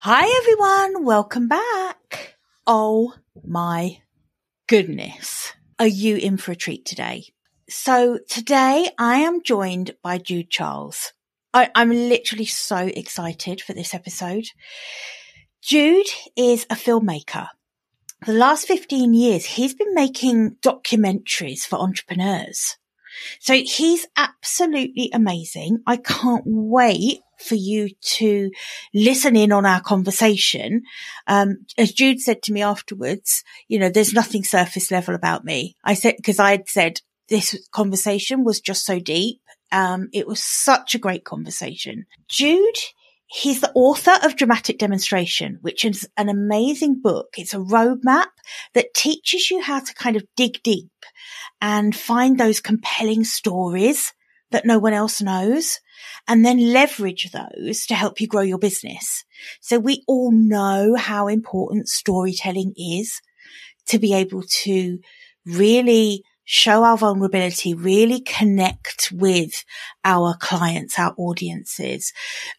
Hi everyone, welcome back. Oh my goodness. Are you in for a treat today? So today I am joined by Jude Charles. I'm literally so excited for this episode. Jude is a filmmaker. For the last 15 years, he's been making documentaries for entrepreneurs. So he's absolutely amazing. I can't wait for you to listen in on our conversation. As Jude said to me afterwards, there's nothing surface level about me. Because I had said this conversation was just so deep. It was such a great conversation. Jude, he's the author of Dramatic Demonstration, which is an amazing book. It's a roadmap that teaches you how to kind of dig deep and find those compelling stories that no one else knows, and then leverage those to help you grow your business. So we all know how important storytelling is to be able to really show our vulnerability, really connect with our clients, our audiences.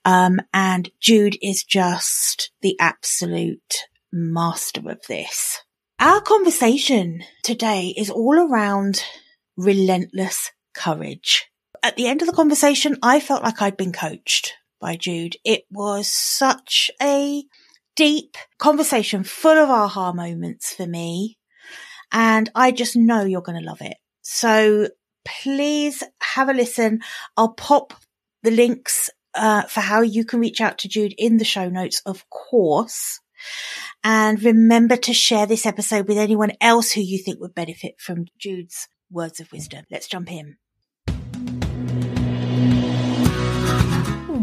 And Jude is just the absolute master of this. Our conversation today is all around relentless courage. At the end of the conversation, I felt like I'd been coached by Jude. It was such a deep conversation full of aha moments for me. And I just know you're going to love it. So please have a listen. I'll pop the links for how you can reach out to Jude in the show notes, of course. And remember to share this episode with anyone else who you think would benefit from Jude's words of wisdom. Let's jump in.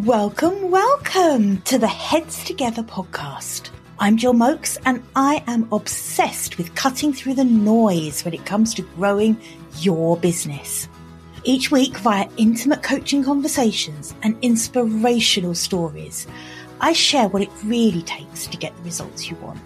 Welcome to the Heads Together podcast. I'm Jill Mokes, and I am obsessed with cutting through the noise when it comes to growing your business. Each week, via intimate coaching conversations and inspirational stories, I share what it really takes to get the results you want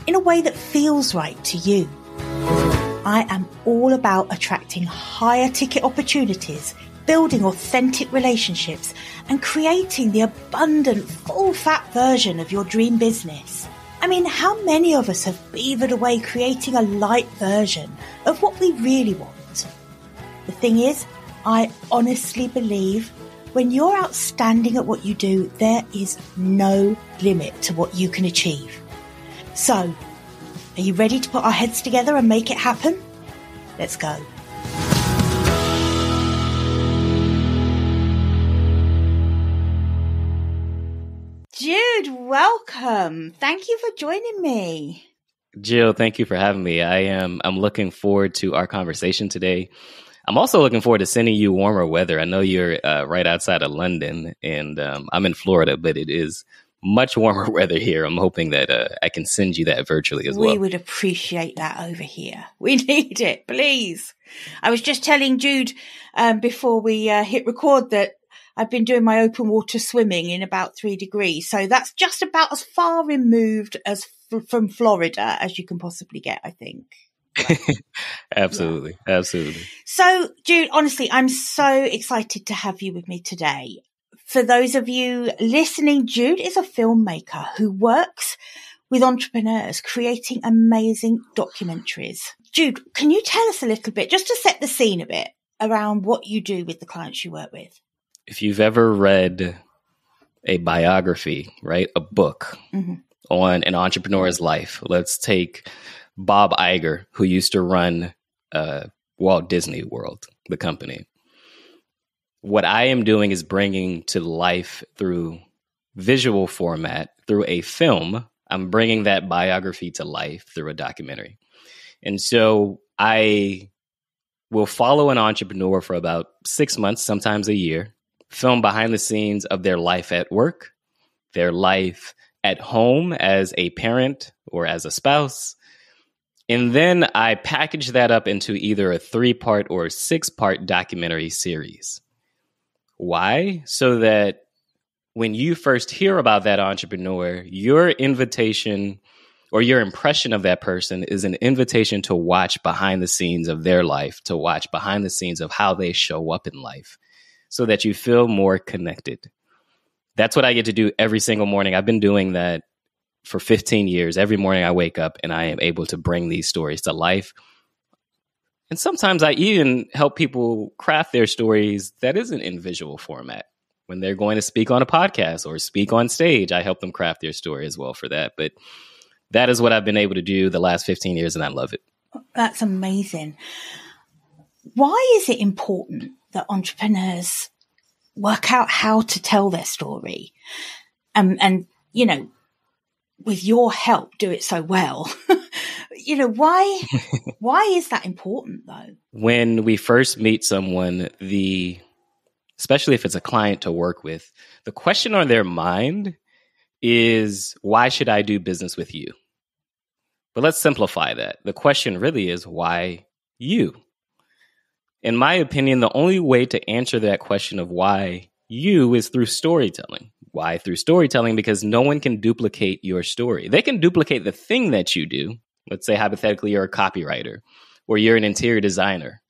in a way that feels right to you. I am all about attracting higher ticket opportunities, building authentic relationships, and creating the abundant, full-fat version of your dream business. I mean, how many of us have beavered away creating a light version of what we really want? The thing is, I honestly believe when you're outstanding at what you do, there is no limit to what you can achieve. So, are you ready to put our heads together and make it happen? Let's go. Jude, welcome. Thank you for joining me. Jill, thank you for having me. I'm looking forward to our conversation today. I'm also looking forward to sending you warmer weather. I know you're right outside of London, and I'm in Florida, but it is much warmer weather here. I'm hoping that I can send you that virtually as well. We would appreciate that over here. We need it, please. I was just telling Jude before we hit record that I've been doing my open water swimming in about 3 degrees. So that's just about as far removed as from Florida as you can possibly get, I think. Absolutely. Yeah. Absolutely. So, Jude, honestly, I'm so excited to have you with me today. For those of you listening, Jude is a filmmaker who works with entrepreneurs creating amazing documentaries. Jude, can you tell us a little bit, just to set the scene a bit, around what you do with the clients you work with? If you've ever read a biography, right, a book on an entrepreneur's life, let's take Bob Iger, who used to run Walt Disney World, the company. What I am doing is bringing to life through visual format, through a film, I'm bringing that biography to life through a documentary. And so I will follow an entrepreneur for about 6 months, sometimes a year, film behind the scenes of their life at work, their life at home as a parent or as a spouse. And then I package that up into either a 3-part or 6-part documentary series. Why? So that when you first hear about that entrepreneur, your invitation or your impression of that person is an invitation to watch behind the scenes of their life, to watch behind the scenes of how they show up in life, so that you feel more connected. That's what I get to do every single morning. I've been doing that for 15 years. Every morning I wake up and I am able to bring these stories to life. And sometimes I even help people craft their stories that isn't in visual format. When they're going to speak on a podcast or speak on stage, I help them craft their story as well for that. But that is what I've been able to do the last 15 years, and I love it. That's amazing. Why is it important that entrepreneurs work out how to tell their story? And you know, with your help, do it so well. Why is that important though? When we first meet someone, especially if it's a client to work with, the question on their mind is, why should I do business with you? But let's simplify that. The question really is, why you? In my opinion, the only way to answer that question of why you is through storytelling. Why through storytelling? Because no one can duplicate your story. They can duplicate the thing that you do. Let's say hypothetically you're a copywriter or you're an interior designer.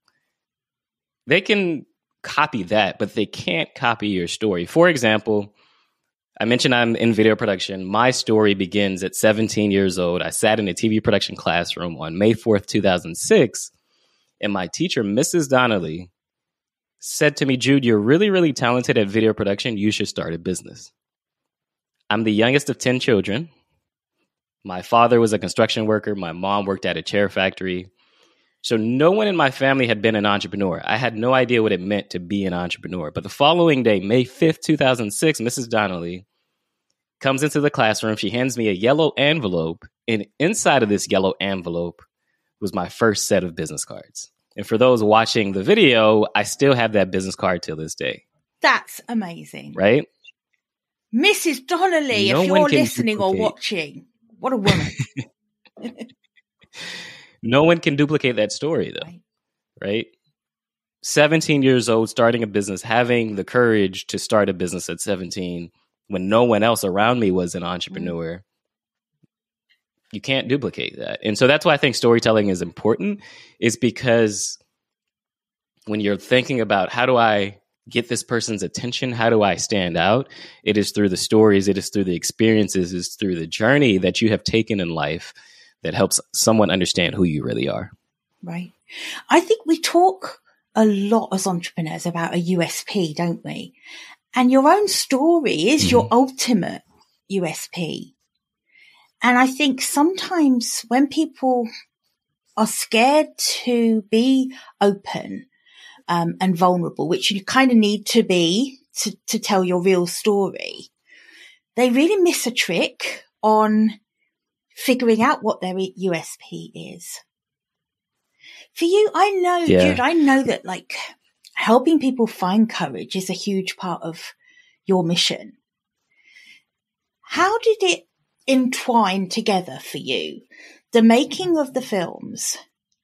They can copy that, but they can't copy your story. For example, I mentioned I'm in video production. My story begins at 17 years old. I sat in a TV production classroom on May 4th, 2006, and my teacher, Mrs. Donnelly, said to me, Jude, you're really, really talented at video production. You should start a business. I'm the youngest of 10 children. My father was a construction worker. My mom worked at a chair factory. So no one in my family had been an entrepreneur. I had no idea what it meant to be an entrepreneur. But the following day, May 5th, 2006, Mrs. Donnelly comes into the classroom. She hands me a yellow envelope. And inside of this yellow envelope was my first set of business cards. And for those watching the video, I still have that business card till this day. That's amazing. Right? Mrs. Donnelly, if you're listening or watching, what a woman. No one can duplicate that story, though. Right? 17 years old, starting a business, having the courage to start a business at 17 when no one else around me was an entrepreneur. You can't duplicate that. And so that's why I think storytelling is important, is because when you're thinking about how do I get this person's attention, how do I stand out, it is through the stories, it is through the experiences, it's through the journey that you have taken in life that helps someone understand who you really are. Right. I think we talk a lot as entrepreneurs about a USP, don't we? And your own story is your ultimate USP. And I think sometimes when people are scared to be open and vulnerable, which you kind of need to be to tell your real story, they really miss a trick on figuring out what their USP is. For you, I know, Jude, I know that like helping people find courage is a huge part of your mission. How did it entwine together for you, the making of the films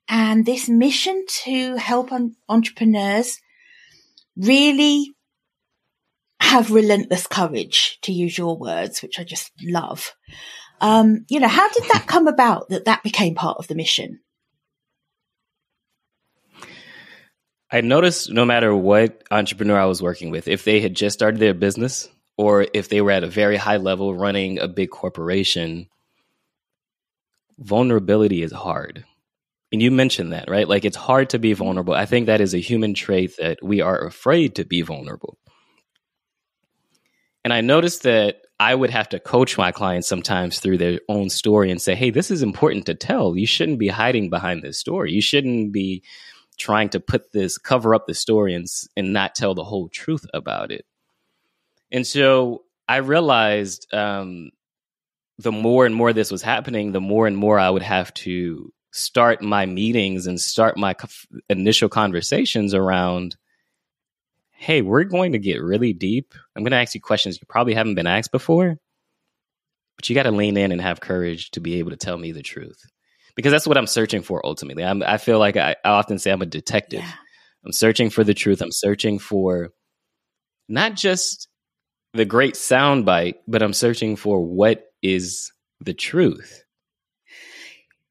and this mission to help entrepreneurs really have relentless courage, to use your words, which I just love? How did that come about, that became part of the mission? I noticed no matter what entrepreneur I was working with, if they had just started their business or if they were at a very high level running a big corporation, vulnerability is hard. And you mentioned that, right? Like, it's hard to be vulnerable. I think that is a human trait that we are afraid to be vulnerable. And I noticed that I would have to coach my clients sometimes through their own story and say, hey, this is important to tell. You shouldn't be hiding behind this story. You shouldn't be trying to cover up the story and not tell the whole truth about it. And so I realized the more and more this was happening, the more and more I would have to start my meetings and start my initial conversations around, hey, we're going to get really deep. I'm going to ask you questions you probably haven't been asked before, but you got to lean in and have courage to be able to tell me the truth. Because that's what I'm searching for ultimately. I feel like I often say I'm a detective. Yeah. I'm searching for the truth. I'm searching for not just the great soundbite, but I'm searching for what is the truth.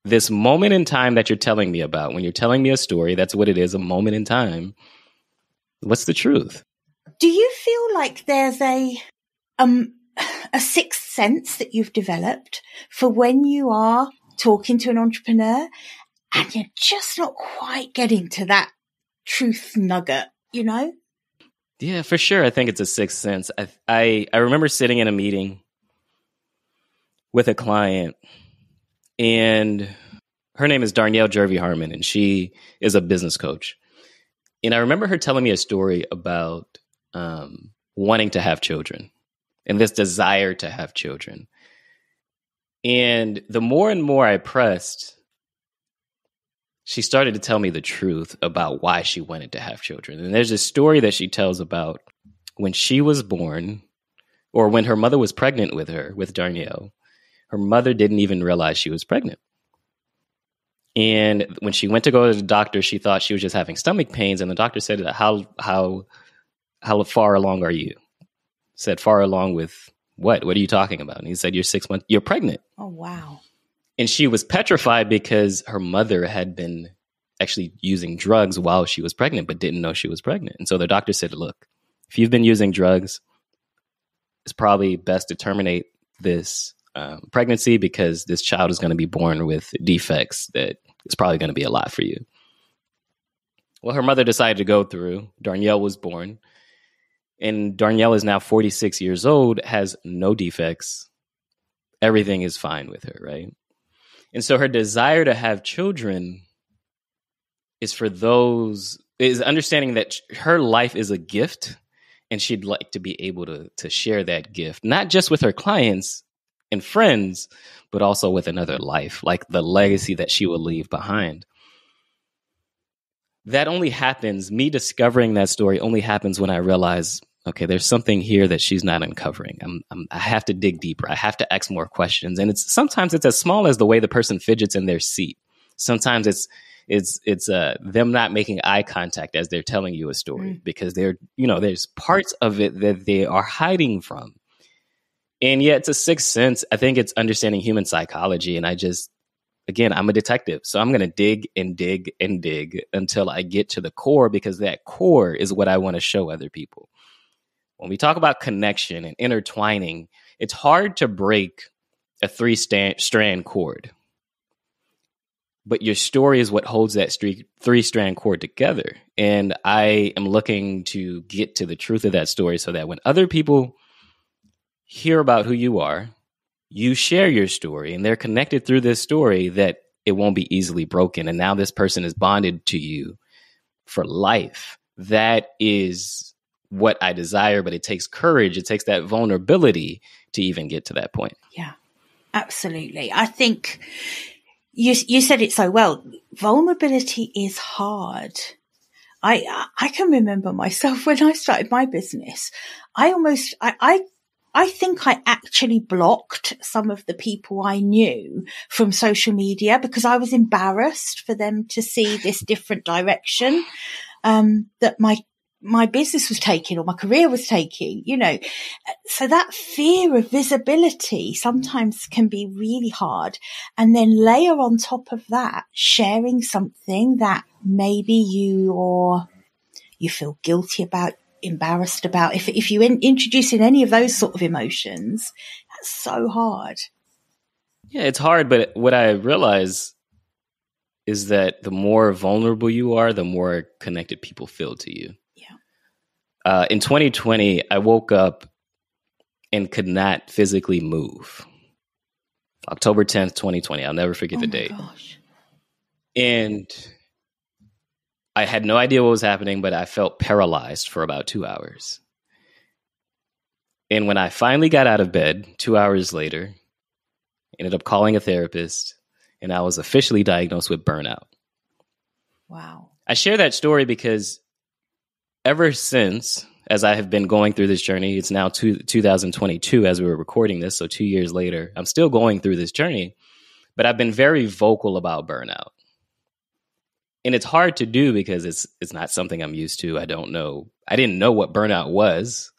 This moment in time that you're telling me about, when you're telling me a story, that's what it is, a moment in time. What's the truth? Do you feel like there's a sixth sense that you've developed for when you are talking to an entrepreneur and you're just not quite getting to that truth nugget, you know? Yeah, for sure. I think it's a sixth sense. I remember sitting in a meeting with a client, and her name is Darnell Jervey Harmon, and she is a business coach. And I remember her telling me a story about wanting to have children and this desire to have children. And the more and more I pressed, she started to tell me the truth about why she wanted to have children. And there's a story that she tells about when she was born, or when her mother was pregnant with her, with Darnell. Her mother didn't even realize she was pregnant. And when she went to go to the doctor, she thought she was just having stomach pains. And the doctor said, how far along are you? Said, far along with what? What are you talking about? And he said, you're 6 months, you're pregnant. Oh, wow. And she was petrified because her mother had been actually using drugs while she was pregnant, but didn't know she was pregnant. And so the doctor said, look, if you've been using drugs, it's probably best to terminate this pregnancy, because this child is going to be born with defects that it's probably going to be a lot for you. Well, her mother decided to go through. Darnell was born. And Darnell is now 46 years old, has no defects. Everything is fine with her, right? And so her desire to have children is understanding that her life is a gift, and she'd like to be able to share that gift, not just with her clients and friends, but also with another life, like the legacy that she will leave behind. That only happens, me discovering that story only happens when I realize, okay, there's something here that she's not uncovering. I have to dig deeper. I have to ask more questions. And sometimes it's as small as the way the person fidgets in their seat. Sometimes it's them not making eye contact as they're telling you a story, because there's parts of it that they are hiding from. And yeah, it's a sixth sense. I think it's understanding human psychology. And I'm a detective. So I'm going to dig and dig and dig until I get to the core, because that core is what I want to show other people. When we talk about connection and intertwining, it's hard to break a three-strand cord. But your story is what holds that three-strand cord together. And I am looking to get to the truth of that story so that when other people hear about who you are, you share your story, and they're connected through this story, that it won't be easily broken. And now this person is bonded to you for life. That is what I desire, but it takes courage. It takes that vulnerability to even get to that point. Yeah, absolutely. I think you said it so well. Vulnerability is hard. I can remember myself when I started my business. I think I actually blocked some of the people I knew from social media because I was embarrassed for them to see this different direction that my business was taking, or my career was taking, So that fear of visibility sometimes can be really hard. And then layer on top of that, sharing something that maybe you feel guilty about, embarrassed about. If you introduce in any of those sort of emotions, that's so hard. Yeah, it's hard. But what I realize is that the more vulnerable you are, the more connected people feel to you. Yeah. In 2020, I woke up and could not physically move. October 10th, 2020. I'll never forget the date. Gosh. And I had no idea what was happening, but I felt paralyzed for about 2 hours. And when I finally got out of bed 2 hours later, ended up calling a therapist, and I was officially diagnosed with burnout. Wow. I share that story because ever since, as I have been going through this journey, it's now 2022 as we were recording this, so 2 years later, I'm still going through this journey, but I've been very vocal about burnout. And it's hard to do because it's not something I'm used to. I didn't know what burnout was.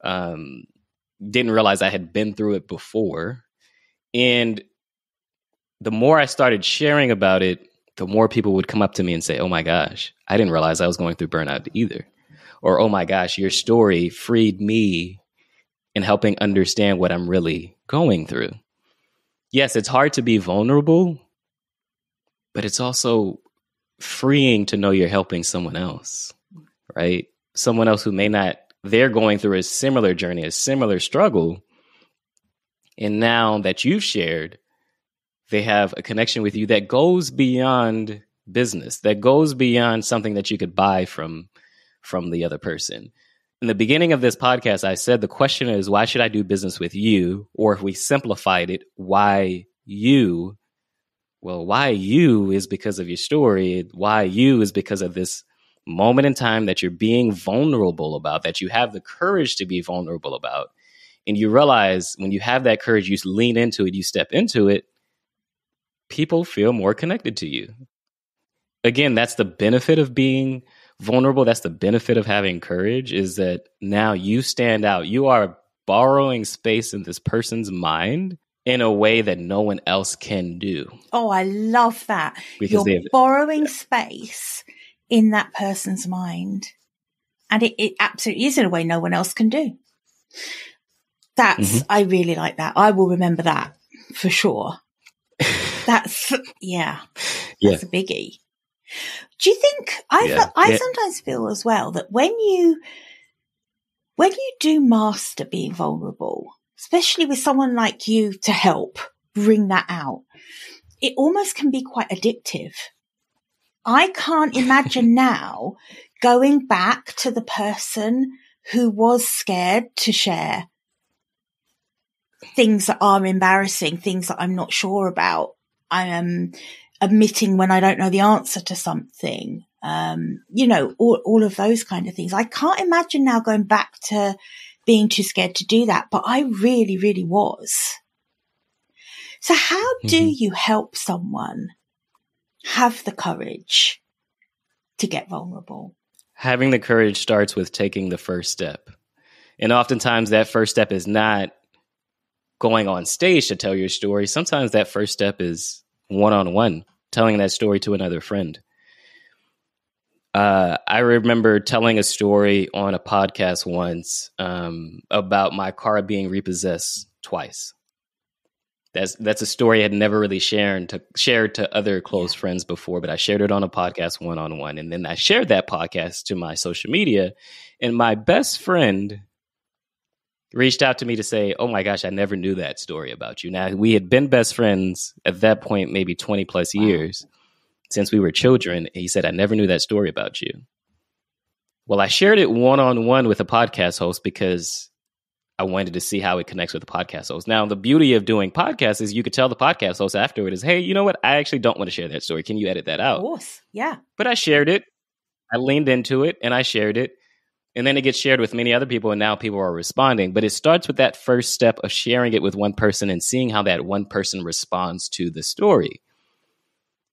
Didn't realize I had been through it before. And the more I started sharing about it, the more people would come up to me and say, oh my gosh, I didn't realize I was going through burnout either. Or, oh my gosh, your story freed me in helping understand what I'm really going through. Yes, it's hard to be vulnerable, but it's also freeing to know you're helping someone else, right? Someone else who may not, they're going through a similar journey, a similar struggle. And now that you've shared, they have a connection with you that goes beyond business, that goes beyond something that you could buy from the other person. In the beginning of this podcast, I said the question is, why should I do business with you? Or if we simplified it, why you? Well, why you is because of your story. Why you is because of this moment in time that you're being vulnerable about, that you have the courage to be vulnerable about. And you realize when you have that courage, you lean into it, you step into it, people feel more connected to you. Again, that's the benefit of being vulnerable. That's the benefit of having courage, is that now you stand out. You are borrowing space in this person's mind in a way that no one else can do. Oh, I love that. Because you're borrowing space in that person's mind. And it absolutely is in a way no one else can do. That's, I really like that. I will remember that for sure. That's, that's a biggie. Do you think, I sometimes feel as well that when you do master being vulnerable, especially with someone like you to help bring that out, it almost can be quite addictive. I can't imagine now going back to the person who was scared to share things that are embarrassing, things that I'm not sure about. I am admitting when I don't know the answer to something, all of those kind of things. I can't imagine now going back to being too scared to do that, but I really, really was. So how do you help someone have the courage to get vulnerable? Having the courage starts with taking the first step. And oftentimes that first step is not going on stage to tell your story. Sometimes that first step is one-on-one, telling that story to another friend. I remember telling a story on a podcast once about my car being repossessed twice. That's a story I had never really shared to other close friends before, but I shared it on a podcast one-on-one. And then I shared that podcast to my social media, and my best friend reached out to me to say, oh my gosh, I never knew that story about you. Now, we had been best friends at that point, maybe 20 plus years since we were children. And he said, I never knew that story about you. Well, I shared it one-on-one with a podcast host because I wanted to see how it connects with the podcast host. Now, the beauty of doing podcasts is you could tell the podcast host afterward is, hey, you know what? I actually don't want to share that story. Can you edit that out? Of course. Yeah. But I shared it. I leaned into it and I shared it. And then it gets shared with many other people, and now people are responding. But it starts with that first step of sharing it with one person and seeing how that one person responds to the story.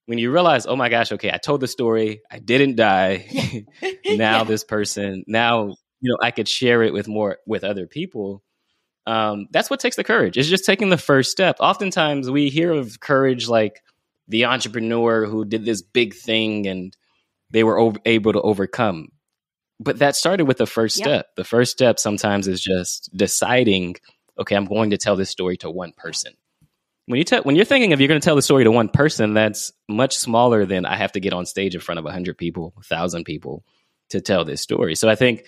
When you realize, oh my gosh, okay, I told the story, I didn't die. Now this person, I could share it with other people. That's what takes the courage. It's just taking the first step. Oftentimes we hear of courage like the entrepreneur who did this big thing and they were able to overcome. But that started with the first step. The first step sometimes is just deciding, okay, I'm going to tell this story to one person. When you're thinking of you're going to tell the story to one person, that's much smaller than I have to get on stage in front of 100 people, 1,000 people to tell this story. So I think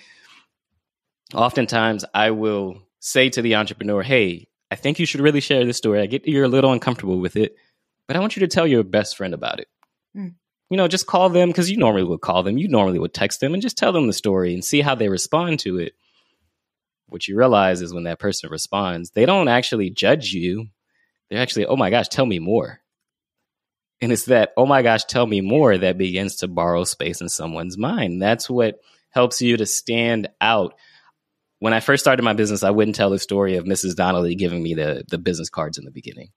oftentimes I will say to the entrepreneur, hey, I think you should really share this story. I get you're a little uncomfortable with it, but I want you to tell your best friend about it. Just call them, because you normally would call them. You normally would text them and just tell them the story and see how they respond to it. What you realize is when that person responds, they don't actually judge you. They're actually, oh my gosh, tell me more. And it's that, oh my gosh, tell me more that begins to borrow space in someone's mind. That's what helps you to stand out. When I first started my business, I wouldn't tell the story of Mrs. Donnelly giving me the business cards in the beginning.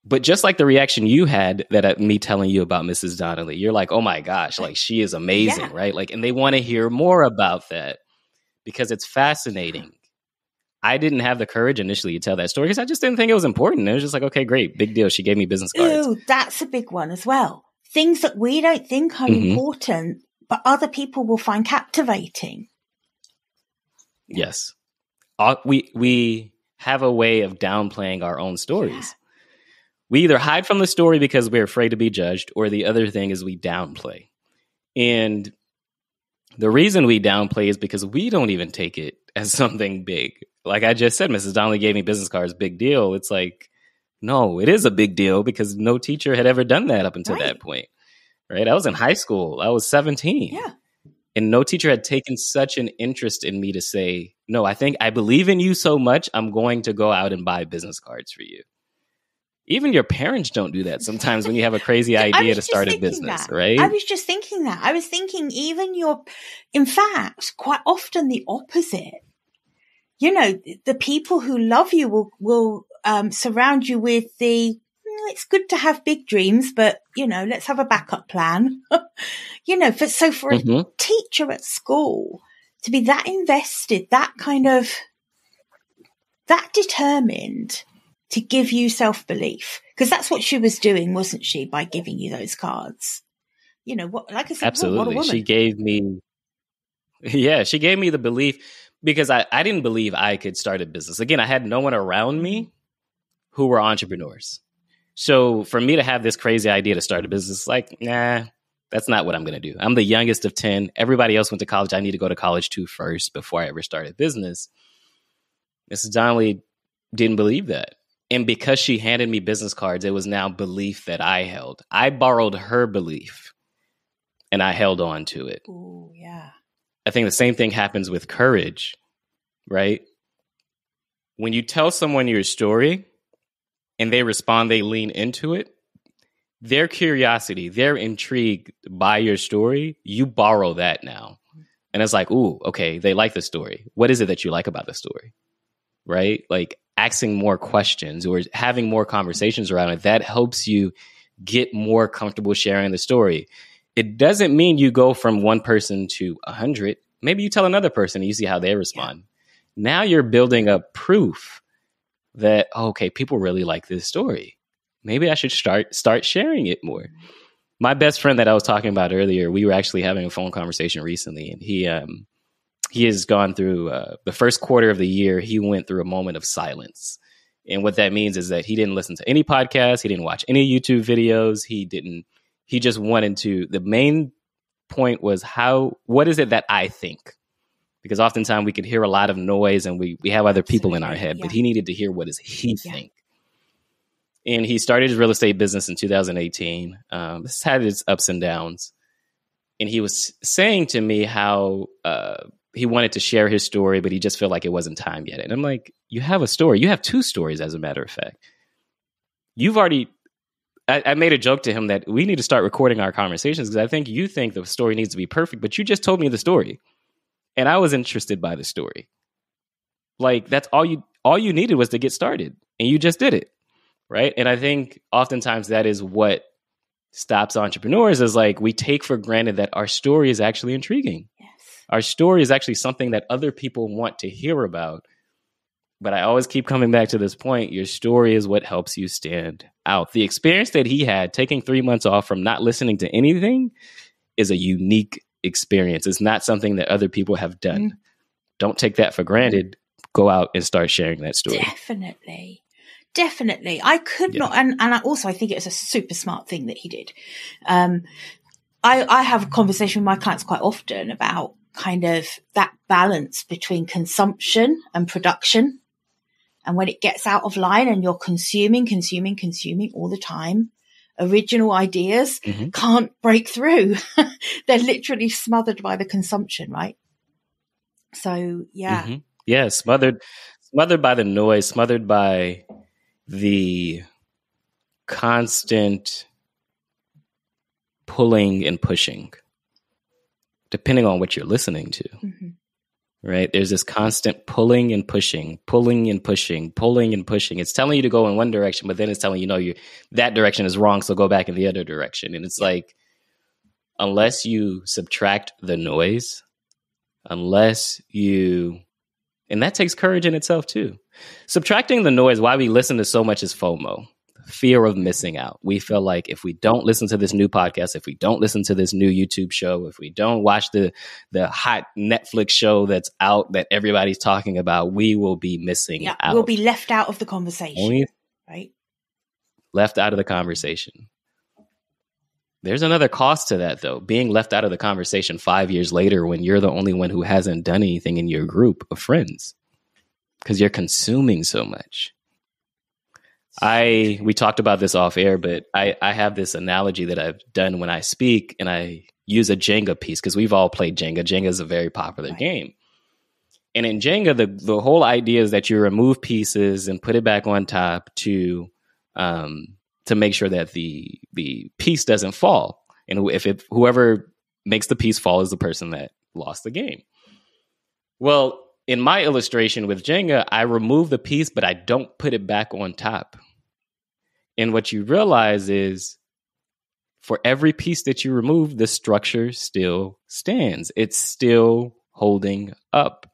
But just like the reaction you had that me telling you about Mrs. Donnelly, you're like, oh my gosh, like she is amazing, right? Like, and they want to hear more about that because it's fascinating. I didn't have the courage initially to tell that story because I just didn't think it was important. It was just like, okay, great, big deal. She gave me business cards. Ooh, that's a big one as well. Things that we don't think are important, but other people will find captivating. Yes. we have a way of downplaying our own stories. We either hide from the story because we're afraid to be judged, or the other thing is we downplay. And the reason we downplay is because we don't even take it as something big. Like I just said, Mrs. Donnelly gave me business cards, big deal. It's like, no, it is a big deal because no teacher had ever done that up until that point. Right? I was in high school. I was 17. Yeah. And no teacher had taken such an interest in me to say, no, I believe in you so much, I'm going to go out and buy business cards for you. Even your parents don't do that sometimes when you have a crazy idea to start a business, right? I was just thinking that. I was thinking in fact, quite often the opposite. You know, the people who love you will surround you with it's good to have big dreams, but, you know, let's have a backup plan. You know, for a teacher at school to be that invested, that determined to give you self-belief, because that's what she was doing, wasn't she, by giving you those cards? You know, like I said, absolutely. What a woman. She gave me the belief, because I didn't believe I could start a business. Again, I had no one around me who were entrepreneurs. So for me to have this crazy idea to start a business, like, nah, that's not what I'm going to do. I'm the youngest of 10. Everybody else went to college. I need to go to college too first before I ever start a business. Mrs. Donnelly didn't believe that. And because she handed me business cards, it was now belief that I held. I borrowed her belief and I held on to it. Ooh, yeah. I think the same thing happens with courage, right? When you tell someone your story and they respond, they lean into it, their curiosity, their intrigue by your story, you borrow that now. And it's like, ooh, okay, they like the story. What is it that you like about the story? Right? Like asking more questions or having more conversations around it, that helps you get more comfortable sharing the story. It doesn't mean you go from one person to 100. Maybe you tell another person and you see how they respond. Yeah. Now you're building up proof that, okay, people really like this story. Maybe I should start sharing it more. My best friend that I was talking about earlier, we were actually having a phone conversation recently, and he has gone through the first quarter of the year. He went through a moment of silence. And what that means is that he didn't listen to any podcasts. He didn't watch any YouTube videos. He just wanted to, the main point was what is it that I think? Because oftentimes we could hear a lot of noise and we have other people in our head, but he needed to hear what does he think. And he started his real estate business in 2018. This had its ups and downs. And he was saying to me how he wanted to share his story, but he just felt like it wasn't time yet. And I'm like, you have a story. You have two stories, as a matter of fact. I made a joke to him that we need to start recording our conversations because I think you think the story needs to be perfect, but you just told me the story. And I was interested by the story. Like, that's all you needed was to get started. And you just did it. Right. And I think oftentimes that is what stops entrepreneurs, is like we take for granted that our story is actually intriguing. Yes. Our story is actually something that other people want to hear about. But I always keep coming back to this point. Your story is what helps you stand out. The experience that he had taking 3 months off from not listening to anything is a unique experience. It's not something that other people have done. Mm-hmm. Don't take that for granted. Go out and start sharing that story. Definitely. I could not. And I think it was a super smart thing that he did. I have a conversation with my clients quite often about kind of that balance between consumption and production. And when it gets out of line and you're consuming all the time, original ideas can't break through. They're literally smothered by the consumption, right? So, yeah. Mm-hmm. Yeah, smothered by the noise, smothered by the constant pulling and pushing, depending on what you're listening to. Mm-hmm. Right? There's this constant pulling and pushing. It's telling you to go in one direction, but then it's telling you, that direction is wrong, so go back in the other direction. And it's like, unless you subtract the noise, and that takes courage in itself too. Subtracting the noise, why we listen to so much is FOMO, fear of missing out. We feel like if we don't listen to this new podcast, if we don't listen to this new YouTube show, if we don't watch the hot Netflix show that's out that everybody's talking about, we will be missing out. We'll be left out of the conversation, right? Left out of the conversation. There's another cost to that, though. Being left out of the conversation 5 years later when you're the only one who hasn't done anything in your group of friends because you're consuming so much. We talked about this off air, but I have this analogy that I've done when I speak, and I use a Jenga piece because we've all played Jenga. Jenga is a very popular game. And in Jenga, the whole idea is that you remove pieces and put it back on top to make sure that the piece doesn't fall. And whoever makes the piece fall is the person that lost the game. Well, in my illustration with Jenga, I remove the piece, but I don't put it back on top. And what you realize is for every piece that you remove, the structure still stands. It's still holding up.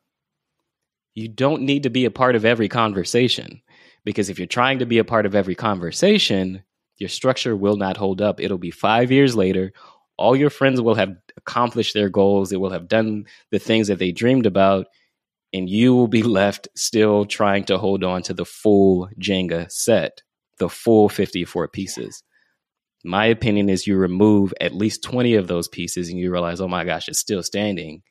You don't need to be a part of every conversation. Because if you're trying to be a part of every conversation, your structure will not hold up. It'll be 5 years later. All your friends will have accomplished their goals. They will have done the things that they dreamed about. And you will be left still trying to hold on to the full Jenga set, the full 54 pieces. My opinion is you remove at least 20 of those pieces and you realize, oh my gosh, it's still standing.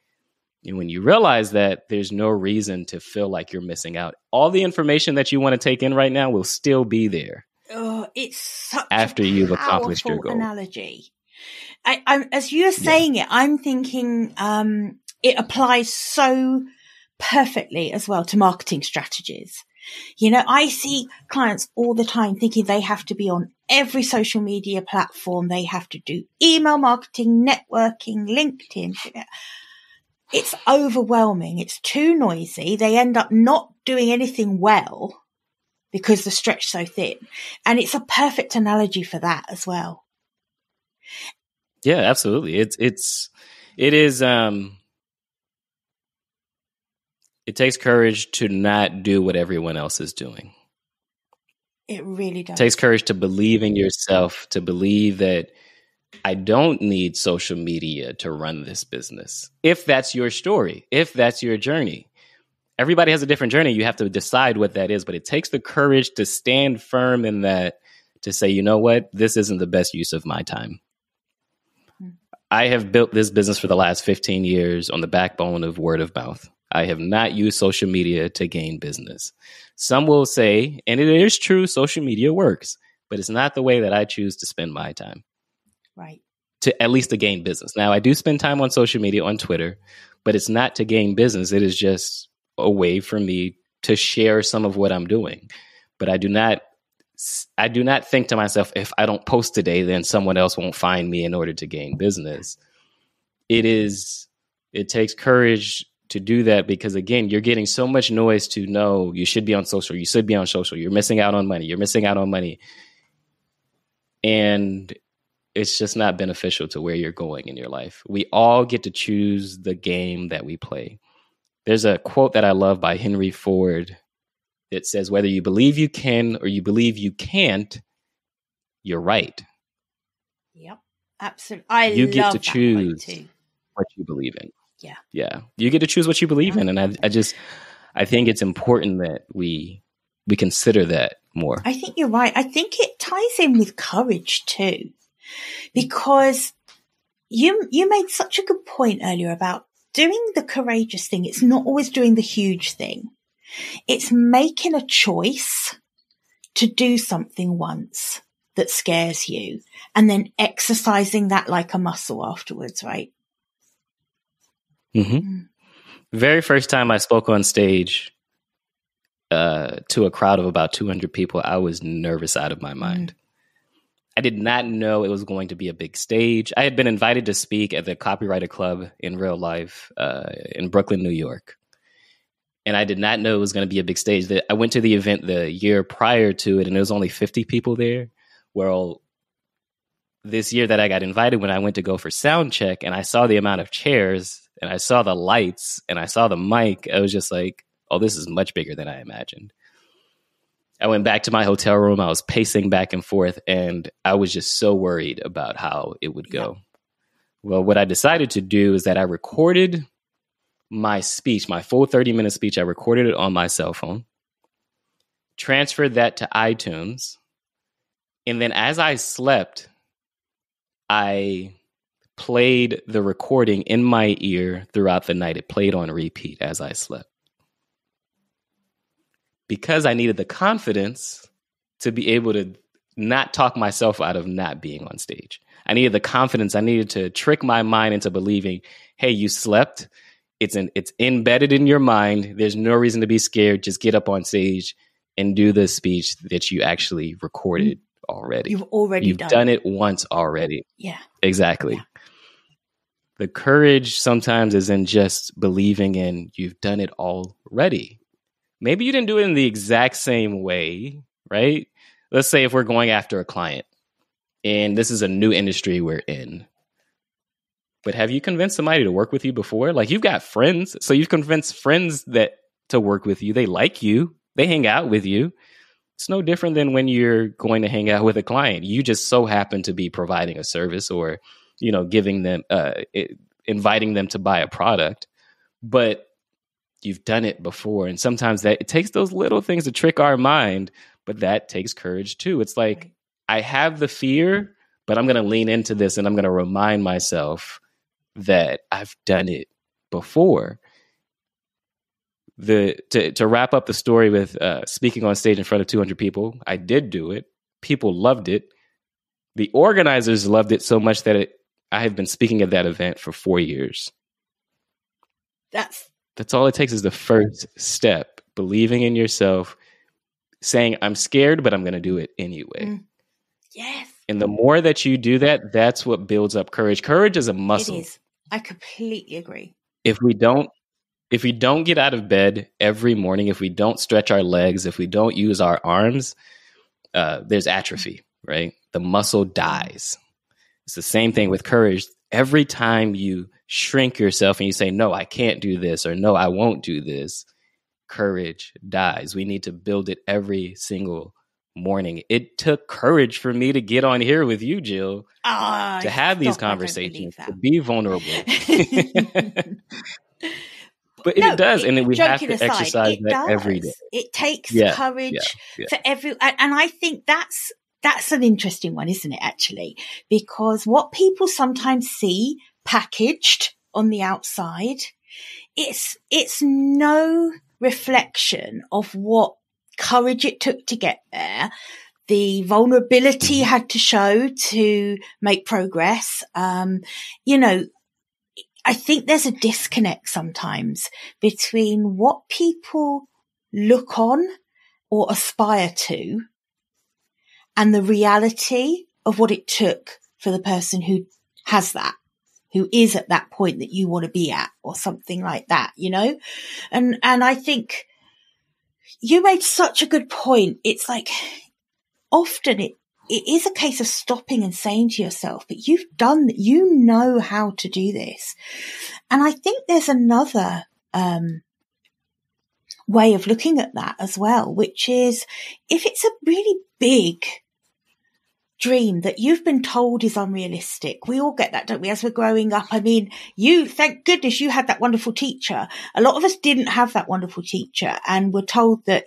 And when you realize that, there's no reason to feel like you're missing out. All the information that you want to take in right now will still be there. Oh, it's such after you've accomplished your goal. Analogy. As you're saying it, I'm thinking it applies so perfectly as well to marketing strategies. You know, I see clients all the time thinking they have to be on every social media platform. They have to do email marketing, networking, LinkedIn. It's overwhelming. It's too noisy. They end up not doing anything well because the stretch's so thin. And it's a perfect analogy for that as well. Yeah, absolutely. It takes courage to not do what everyone else is doing. It really does. It takes courage to believe in yourself, to believe that I don't need social media to run this business. If that's your story, if that's your journey. Everybody has a different journey. You have to decide what that is, but it takes the courage to stand firm in that, to say, you know what, this isn't the best use of my time. I have built this business for the last 15 years on the backbone of word of mouth. I have not used social media to gain business. Some will say, and it is true, social media works, but it's not the way that I choose to spend my time. Right. At least to gain business. Now, I do spend time on social media, on Twitter, but it's not to gain business. It is just a way for me to share some of what I'm doing. But I do not think to myself, if I don't post today, then someone else won't find me in order to gain business. It takes courage to do that because, again, you're getting so much noise to know you should be on social. You should be on social. You're missing out on money. You're missing out on money. And it's just not beneficial to where you're going in your life. We all get to choose the game that we play. There's a quote that I love by Henry Ford. It says, whether you believe you can or you believe you can't, you're right. Yep, absolutely. You get to choose what you believe in. Yeah. Yeah. You get to choose what you believe in. And I think it's important that we consider that more. I think you're right. I think it ties in with courage too, because you made such a good point earlier about doing the courageous thing. It's not always doing the huge thing. It's making a choice to do something once that scares you and then exercising that like a muscle afterwards, right? Mm-hmm. Very first time I spoke on stage to a crowd of about 200 people, I was nervous out of my mind. I did not know it was going to be a big stage. I had been invited to speak at the Copywriter Club in real life in Brooklyn, New York. And I did not know it was going to be a big stage. I went to the event the year prior to it, and there was only 50 people there. Well, this year that I got invited, when I went to go for sound check, and I saw the amount of chairs, and I saw the lights, and I saw the mic, I was just like, oh, this is much bigger than I imagined. I went back to my hotel room. I was pacing back and forth, and I was just so worried about how it would go. Yeah. Well, what I decided to do is that I recorded my speech, my full 30-minute speech. I recorded it on my cell phone, transferred that to iTunes. And then as I slept, I played the recording in my ear throughout the night. It played on repeat as I slept. Because I needed the confidence to be able to not talk myself out of not being on stage. I needed the confidence. I needed to trick my mind into believing, hey, you slept. It's embedded in your mind. There's no reason to be scared. Just get up on stage and do the speech that you actually recorded already. You've done it once already. Yeah. Exactly. Yeah. The courage sometimes is in just believing in you've done it already. Maybe you didn't do it in the exact same way, right? Let's say if we're going after a client and this is a new industry we're in. But have you convinced somebody to work with you before? Like, you've got friends. So you've convinced friends that to work with you. They like you. They hang out with you. It's no different than when you're going to hang out with a client. You just so happen to be providing a service or, giving them, inviting them to buy a product. But you've done it before. And sometimes it takes those little things to trick our mind, but that takes courage too. It's like, I have the fear, but I'm going to lean into this and I'm going to remind myself that I've done it before. To wrap up the story with speaking on stage in front of 200 people, I did do it. People loved it. The organizers loved it so much that I have been speaking at that event for 4 years. That's all it takes is the first step, believing in yourself, saying, I'm scared, but I'm going to do it anyway. Yes. And the more that you do that, that's what builds up courage. Courage is a muscle. It is. I completely agree. If we don't get out of bed every morning, if we don't stretch our legs, if we don't use our arms, there's atrophy, right? The muscle dies. It's the same thing with courage. Every time you shrink yourself and you say, no, I can't do this, or no, I won't do this, courage dies. We need to build it every single morning. It took courage for me to get on here with you, Jill, to have these conversations, to be vulnerable. But it does, and we have to exercise that every day. It takes courage for every, and I think that's an interesting one, isn't it? Actually, because what people sometimes see packaged on the outside, it's no reflection of what courage it took to get there, the vulnerability you had to show to make progress. I think there's a disconnect sometimes between what people look on or aspire to and the reality of what it took for the person who has that, who is at that point that you want to be at, or something like that, And I think you made such a good point. It's like often it is a case of stopping and saying to yourself, but you've done that, you know how to do this. And I think there's another way of looking at that as well, which is if it's a really big dream that you've been told is unrealistic. We all get that, don't we, as we're growing up? I mean, thank goodness you had that wonderful teacher. A lot of us didn't have that wonderful teacher and were told that,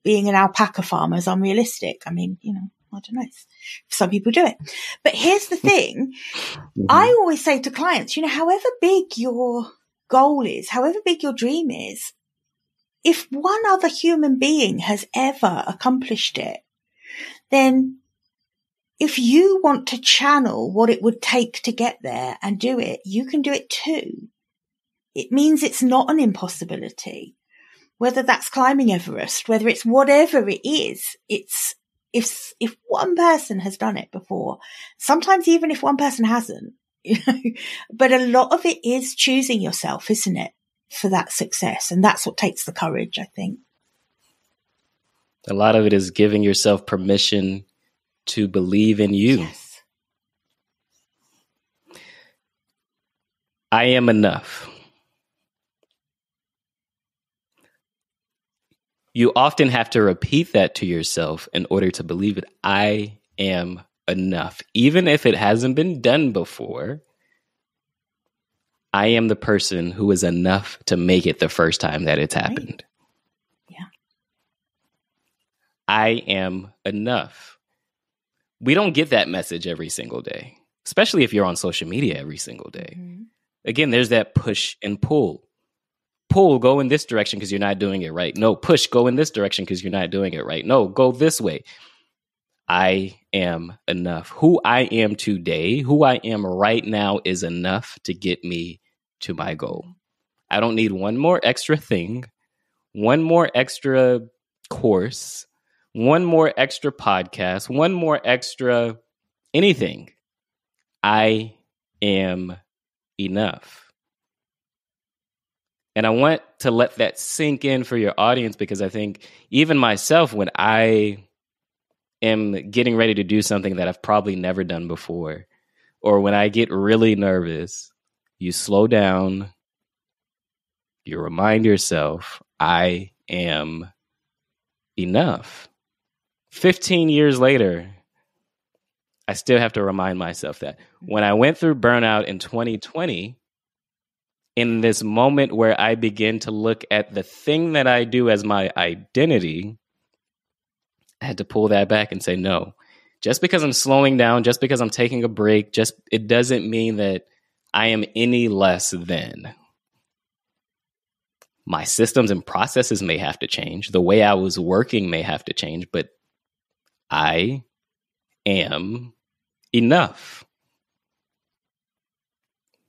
being an alpaca farmer is unrealistic. I mean, I don't know. Some people do it. But here's the thing. I always say to clients, however big your goal is, however big your dream is, if one other human being has ever accomplished it, then if you want to channel what it would take to get there and do it, you can do it too. It means it's not an impossibility. Whether that's climbing Everest, whether it's whatever it is, it's, if one person has done it before, sometimes even if one person hasn't, but a lot of it is choosing yourself, isn't it, for that success? And that's what takes the courage, I think. A lot of it is giving yourself permission to believe in you. Yes. I am enough. You often have to repeat that to yourself in order to believe it. I am enough. Even if it hasn't been done before, I am the person who is enough to make it the first time that it's happened. Yeah. I am enough. We don't get that message every single day, especially if you're on social media every single day. Mm-hmm. Again, there's that push and pull. Pull, go in this direction because you're not doing it right. No, push, go in this direction because you're not doing it right. No, go this way. I am enough. Who I am today, who I am right now is enough to get me to my goal. I don't need one more extra thing, one more extra course, one more extra podcast, one more extra anything. I am enough. And I want to let that sink in for your audience, because I think even myself, when I am getting ready to do something that I've probably never done before, or when I get really nervous, you slow down, you remind yourself, I am enough. 15 years later, I still have to remind myself that. When I went through burnout in 2020, in this moment where I begin to look at the thing that I do as my identity, I had to pull that back and say, no, just because I'm slowing down, just because I'm taking a break, it doesn't mean that I am any less than. My systems and processes may have to change. The way I was working may have to change, but I am enough.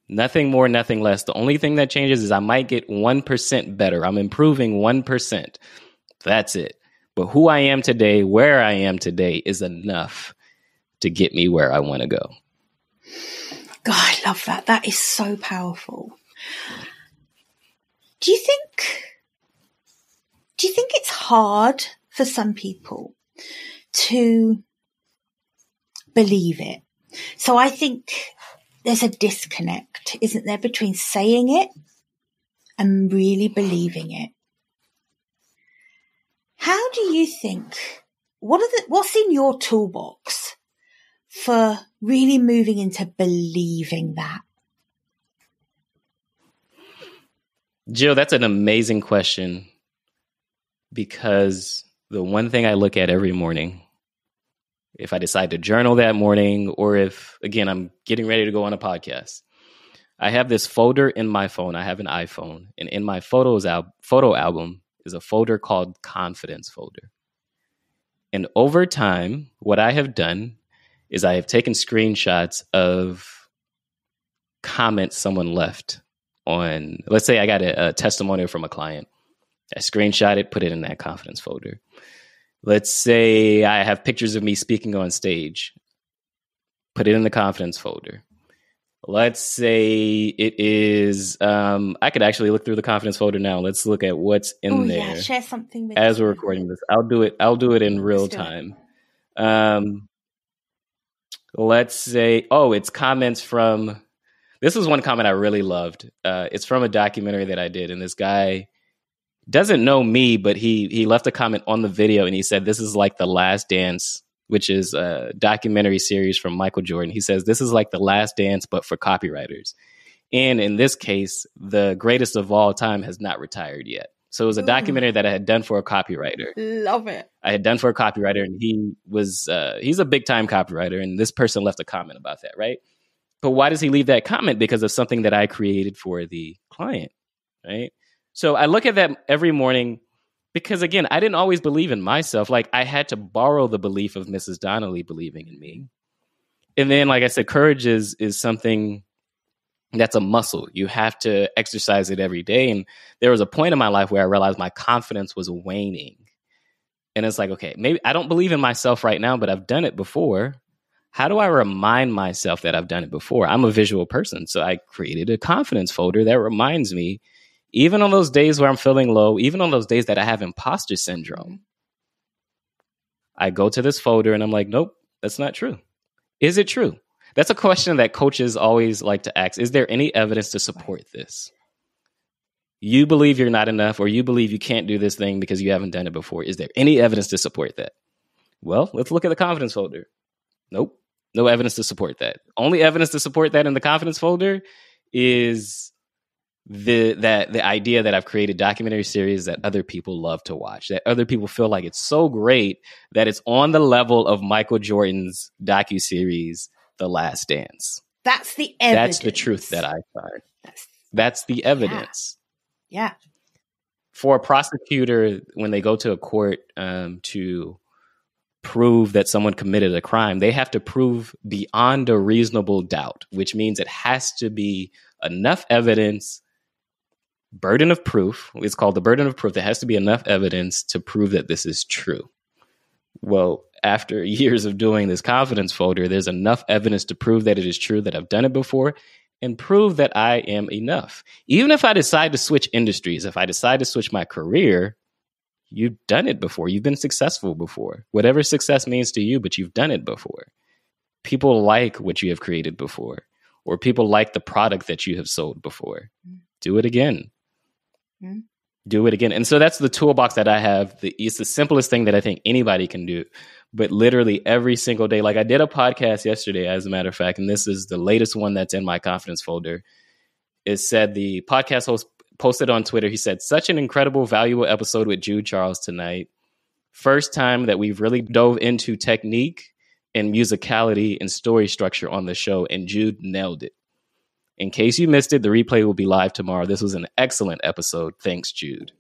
Nothing more, nothing less. The only thing that changes is I might get 1% better. I'm improving 1%. That's it. But who I am today, where I am today is enough to get me where I want to go. God, I love that. That is so powerful. Do you think it's hard for some people to believe it? So I think there's a disconnect, isn't there, between saying it and really believing it. How do you think, what's in your toolbox for really moving into believing that? Jill, that's an amazing question, because the one thing I look at every morning, if I decide to journal that morning, or if, again, I'm getting ready to go on a podcast, I have this folder in my phone. I have an iPhone, and in my photo album is a folder called Confidence Folder. And over time, what I have done is I have taken screenshots of comments someone left on, let's say I got a testimonial from a client. I screenshot it, put it in that Confidence Folder. Let's say I have pictures of me speaking on stage, put it in the Confidence Folder. Let's say it is, I could actually look through the Confidence Folder now. Let's look at what's in there. Yeah, share something with as we're recording this. I'll do it in real time. Let's say, it's comments from, this is one comment I really loved. It's from a documentary that I did, and this guy doesn't know me, but he left a comment on the video, and he said, "This is like The Last Dance," which is a documentary series from Michael Jordan. He says, "This is like The Last Dance, but for copywriters." And in this case, the greatest of all time has not retired yet. So it was a documentary that I had done for a copywriter. Love it. I had done for a copywriter, and he's a big time copywriter. And this person left a comment about that, right? But why does he leave that comment? Because of something that I created for the client, right? So I look at that every morning because, again, I didn't always believe in myself. Like, I had to borrow the belief of Mrs. Donnelly believing in me. And then, like I said, courage is something that's a muscle. You have to exercise it every day. And there was a point in my life where I realized my confidence was waning. And it's like, okay, maybe I don't believe in myself right now, but I've done it before. How do I remind myself that I've done it before? I'm a visual person. So I created a confidence folder that reminds me, even on those days where I'm feeling low, even on those days that I have imposter syndrome, I go to this folder and I'm like, nope, that's not true. Is it true? That's a question that coaches always like to ask. Is there any evidence to support this? you believe you're not enough, or you believe you can't do this thing because you haven't done it before. Is there any evidence to support that? Well, let's look at the confidence folder. Nope. No evidence to support that. Only evidence to support that in the confidence folder is the idea that I've created documentary series that other people love to watch, that other people feel like it's so great that it's on the level of Michael Jordan's docuseries, The Last Dance. That's the evidence. That's the truth that I find. That's the evidence. Yeah. For a prosecutor, when they go to a court to prove that someone committed a crime, they have to prove beyond a reasonable doubt, which means it has to be enough evidence. Burden of proof. It's called the burden of proof. There has to be enough evidence to prove that this is true. Well, after years of doing this confidence folder, there's enough evidence to prove that it is true, that I've done it before, and prove that I am enough. Even if I decide to switch industries, if I decide to switch my career, you've done it before. You've been successful before. Whatever success means to you, but you've done it before. People like what you have created before, or people like the product that you have sold before. Do it again. Do it again. And so that's the toolbox that I have. It's the simplest thing that I think anybody can do. But literally every single day, like I did a podcast yesterday, as a matter of fact, and this is the latest one that's in my confidence folder. It said, the podcast host posted on Twitter, he said, "Such an incredible, valuable episode with Jude Charles tonight. First time that we've really dove into technique and musicality and story structure on the show, and Jude nailed it. In case you missed it, the replay will be live tomorrow. This was an excellent episode. Thanks, Jude."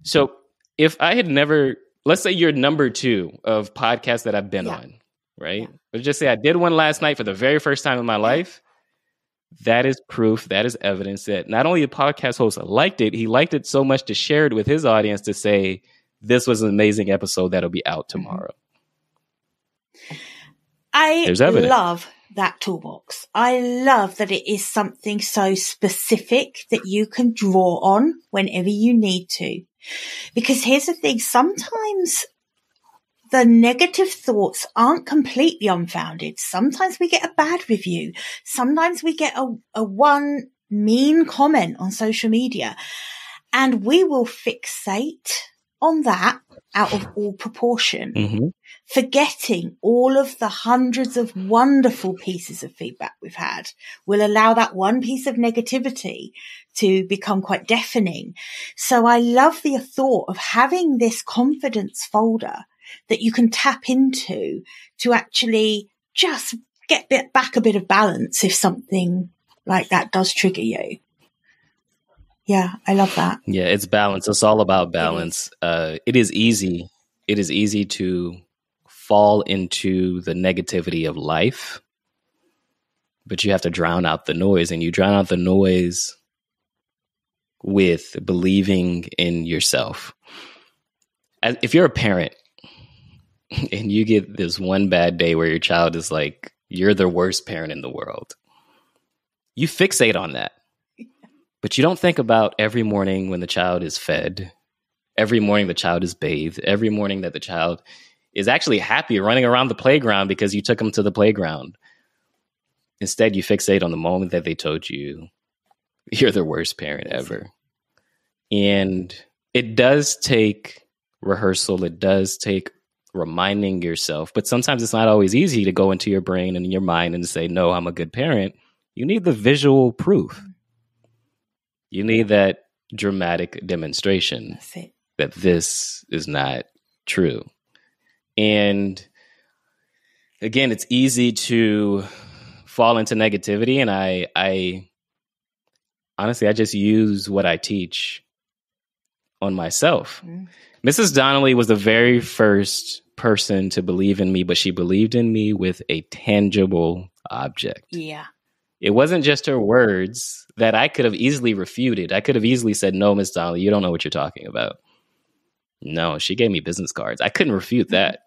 So if I had never, let's say you're number 2 of podcasts that I've been on, right? Yeah. Let's just say I did one last night for the very first time in my life. That is proof, that is evidence that not only the podcast host liked it, he liked it so much to share it with his audience to say, this was an amazing episode that'll be out tomorrow. I love that toolbox. I love that it is something so specific that you can draw on whenever you need to. Because here's the thing, sometimes the negative thoughts aren't completely unfounded. Sometimes we get a bad review. Sometimes we get a one mean comment on social media, and we will fixate on that out of all proportion, forgetting all of the hundreds of wonderful pieces of feedback we've had. We'll allow that one piece of negativity to become quite deafening. So I love the thought of having this confidence folder that you can tap into to actually just get back a bit of balance if something like that does trigger you. Yeah, I love that. Yeah, it's balance. It's all about balance. It is easy. It is easy to fall into the negativity of life, but you have to drown out the noise, and you drown out the noise with believing in yourself. If you're a parent and you get this one bad day where your child is like, you're the worst parent in the world, you fixate on that. But you don't think about every morning when the child is fed, every morning the child is bathed, every morning that the child is actually happy running around the playground because you took them to the playground. Instead, you fixate on the moment that they told you you're the worst parent ever. And it does take rehearsal. It does take reminding yourself. But sometimes it's not always easy to go into your brain and your mind and say, no, I'm a good parent. You need the visual proof. You need that dramatic demonstration that this is not true. And again, it's easy to fall into negativity. And I honestly, I just use what I teach on myself. Mrs. Donnelly was the very first person to believe in me, but she believed in me with a tangible object. Yeah. It wasn't just her words that I could have easily refuted. I could have easily said, no, Miss Donnelly, you don't know what you're talking about. No, she gave me business cards. I couldn't refute that.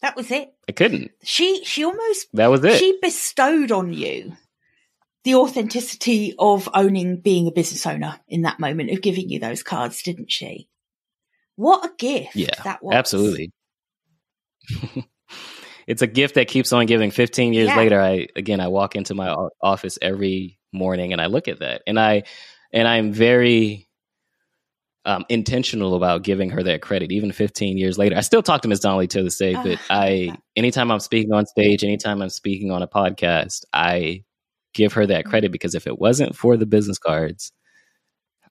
That was it. I couldn't. She almost, that was it. She bestowed on you the authenticity of being a business owner in that moment of giving you those cards, didn't she? What a gift that was. Absolutely. It's a gift that keeps on giving. 15 years later, I walk into my office every morning and I look at that, and I'm very intentional about giving her that credit. Even 15 years later, I still talk to Ms. Donnelly to this day, but anytime I'm speaking on stage, anytime I'm speaking on a podcast, I give her that credit, because if it wasn't for the business cards,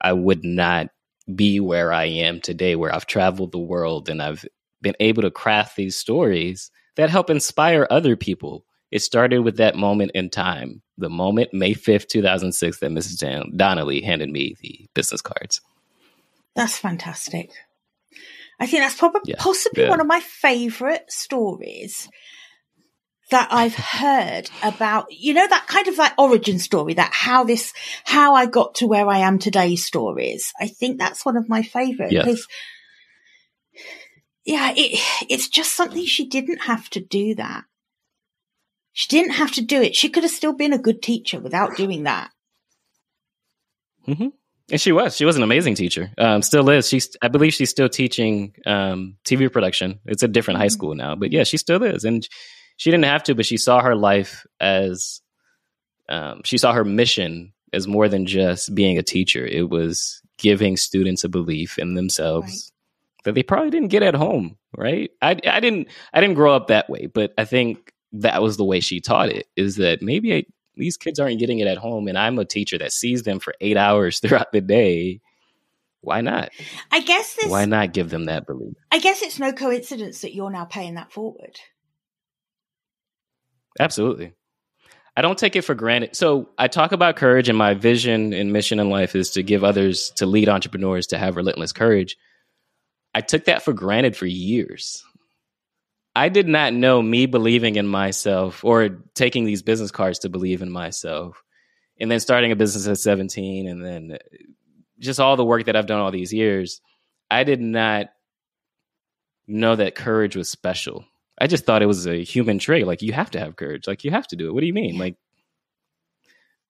I would not be where I am today, where I've traveled the world and I've been able to craft these stories that help inspire other people. It started with that moment in time, the moment, May 5th, 2006, that Mrs. Donnelly handed me the business cards. That's fantastic. I think that's possibly one of my favorite stories that I've heard about, that kind of like origin story, that how I got to where I am today stories. I think that's one of my favorite, because it's just something she didn't have to do that. She didn't have to do it. She could have still been a good teacher without doing that. Mm-hmm. And she was an amazing teacher. Still is. I believe she's still teaching TV production. It's a different high school now, but yeah, she still is. And she didn't have to, but she saw her life as, she saw her mission as more than just being a teacher. It was giving students a belief in themselves that they probably didn't get at home, right? I didn't grow up that way, but I think that was the way she taught it, is that maybe these kids aren't getting it at home, and I'm a teacher that sees them for 8 hours throughout the day. Why not? Why not give them that belief? I guess it's no coincidence that you're now paying that forward. Absolutely. I don't take it for granted. So I talk about courage, and my vision and mission in life is to give others, to lead entrepreneurs to have relentless courage. I took that for granted for years. I did not know me believing in myself, or taking these business cards to believe in myself, and then starting a business at 17, and then just all the work that I've done all these years. I did not know that courage was special. I just thought it was a human trait. Like, you have to have courage. Like, you have to do it. What do you mean? Like,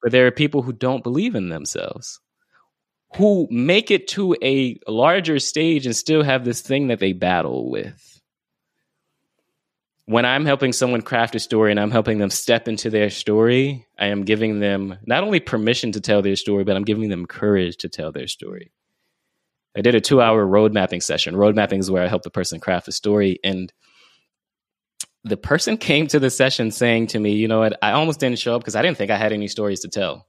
but there are people who don't believe in themselves, who make it to a larger stage and still have this thing that they battle with. When I'm helping someone craft a story and I'm helping them step into their story, I am giving them not only permission to tell their story, but I'm giving them courage to tell their story. I did a 2-hour road mapping session. Road mapping is where I help the person craft a story. And the person came to the session saying to me, you know what, I almost didn't show up because I didn't think I had any stories to tell.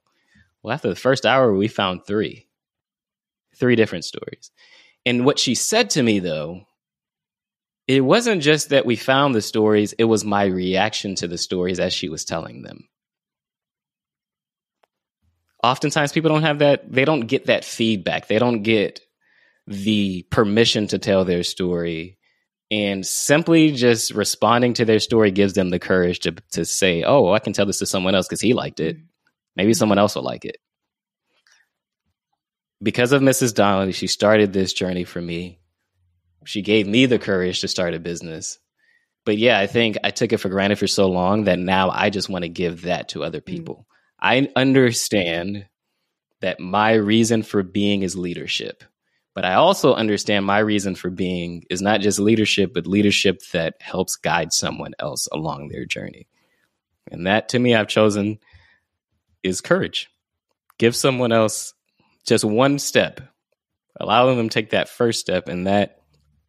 Well, after the first hour, we found three different stories. And what she said to me, though, it wasn't just that we found the stories, it was my reaction to the stories as she was telling them. Oftentimes people don't have that, they don't get that feedback. They don't get the permission to tell their story. And simply just responding to their story gives them the courage to say, oh, I can tell this to someone else because he liked it. Maybe someone else will like it. Because of Mrs. Donnelly, she started this journey for me. She gave me the courage to start a business. But yeah, I think I took it for granted for so long that now I just want to give that to other people. I understand that my reason for being is leadership. But I also understand my reason for being is not just leadership, but leadership that helps guide someone else along their journey. And that, to me, I've chosen is courage. Give someone else just one step. Allow them to take that first step. And that,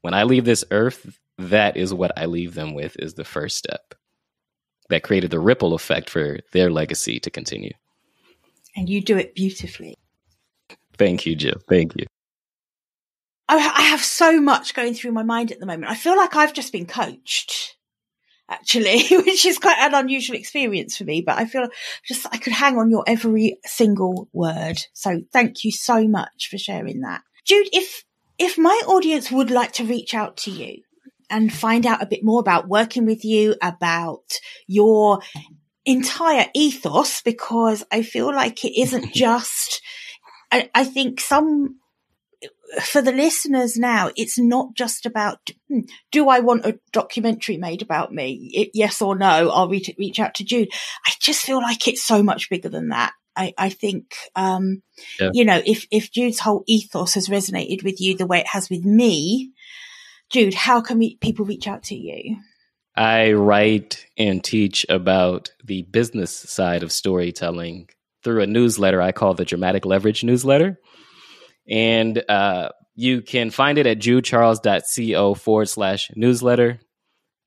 when I leave this earth, that is what I leave them with, is the first step. That created the ripple effect for their legacy to continue. And you do it beautifully. Thank you, Jill. Thank you. I have so much going through my mind at the moment. I feel like I've just been coached, actually, which is quite an unusual experience for me, but I feel just I could hang on your every single word. So thank you so much for sharing that. Jude, if my audience would like to reach out to you and find out a bit more about working with you, about your entire ethos, because I feel like it isn't just, I think for the listeners now, it's not just about, do I want a documentary made about me? Yes or no, I'll reach out to Jude. I just feel like it's so much bigger than that. I think, you know, if Jude's whole ethos has resonated with you the way it has with me, Jude, how can people reach out to you? I write and teach about the business side of storytelling through a newsletter I call the Dramatic Leverage newsletter. And you can find it at judecharles.co/newsletter.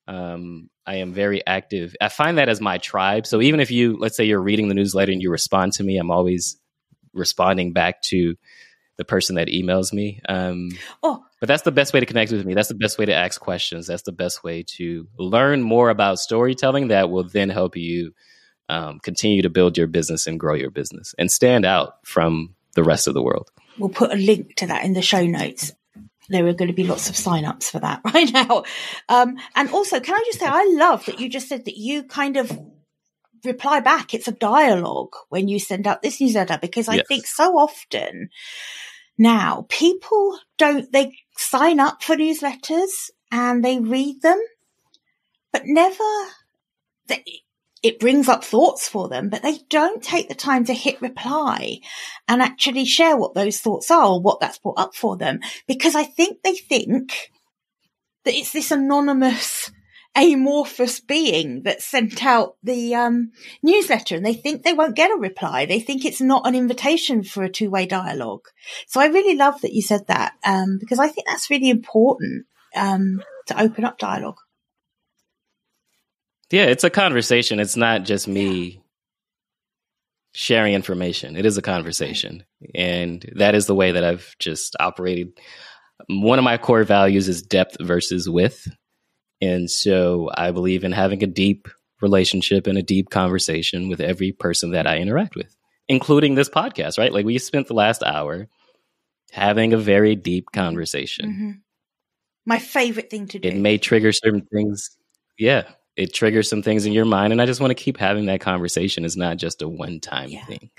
I am very active. I find that as my tribe. So even if let's say you're reading the newsletter and you respond to me, I'm always responding back to the person that emails me. But that's the best way to connect with me. That's the best way to ask questions. That's the best way to learn more about storytelling that will then help you continue to build your business and grow your business and stand out from the rest of the world. We'll put a link to that in the show notes. There are going to be lots of signups for that right now. And also, can I just say, I love that you just said that you kind of reply back. It's a dialogue when you send out this newsletter, because I think so often now people they sign up for newsletters and they read them, but it brings up thoughts for them, but they don't take the time to hit reply and actually share what those thoughts are or what that's brought up for them. Because I think they think that it's this anonymous, amorphous being that sent out the newsletter, and they think they won't get a reply. They think it's not an invitation for a two-way dialogue. So I really love that you said that, because I think that's really important to open up dialogue. Yeah, it's a conversation. It's not just me sharing information. It is a conversation. And that is the way that I've just operated. One of my core values is depth versus width. And so I believe in having a deep relationship and a deep conversation with every person that I interact with, including this podcast, right? Like, we spent the last hour having a very deep conversation. Mm-hmm. My favorite thing to do. It may trigger certain things. Yeah. It triggers some things in your mind. And I just want to keep having that conversation. It's not just a one-time thing.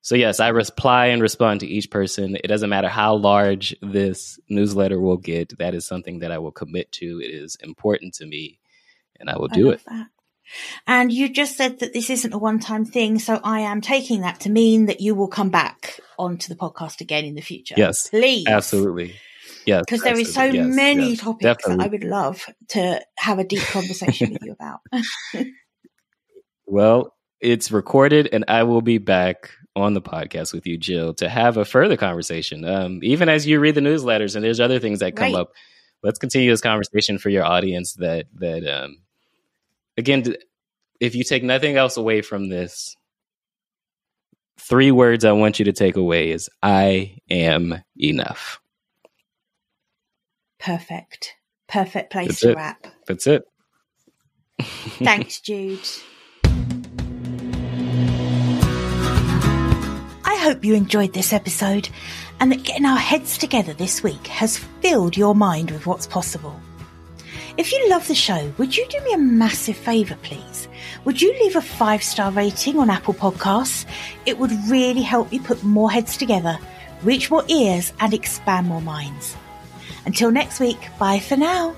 So yes, I reply and respond to each person. It doesn't matter how large this newsletter will get. That is something that I will commit to. It is important to me, and I will do it. That. And you just said that this isn't a one-time thing. So I am taking that to mean that you will come back onto the podcast again in the future. Yes, please. Absolutely. Yes, because there is so many topics definitely. That I would love to have a deep conversation with you about. Well, it's recorded, and I will be back on the podcast with you, Jill, to have a further conversation. Even as you read the newsletters and there's other things that come up, let's continue this conversation for your audience. That again, if you take nothing else away from this, 3 words I want you to take away is I am enough. Perfect place to wrap. That's it. Thanks, Jude. I hope you enjoyed this episode and that getting our heads together this week has filled your mind with what's possible. If you love the show, would you do me a massive favour, please? Would you leave a 5-star rating on Apple Podcasts? It would really help me put more heads together, reach more ears and expand more minds. Until next week, bye for now.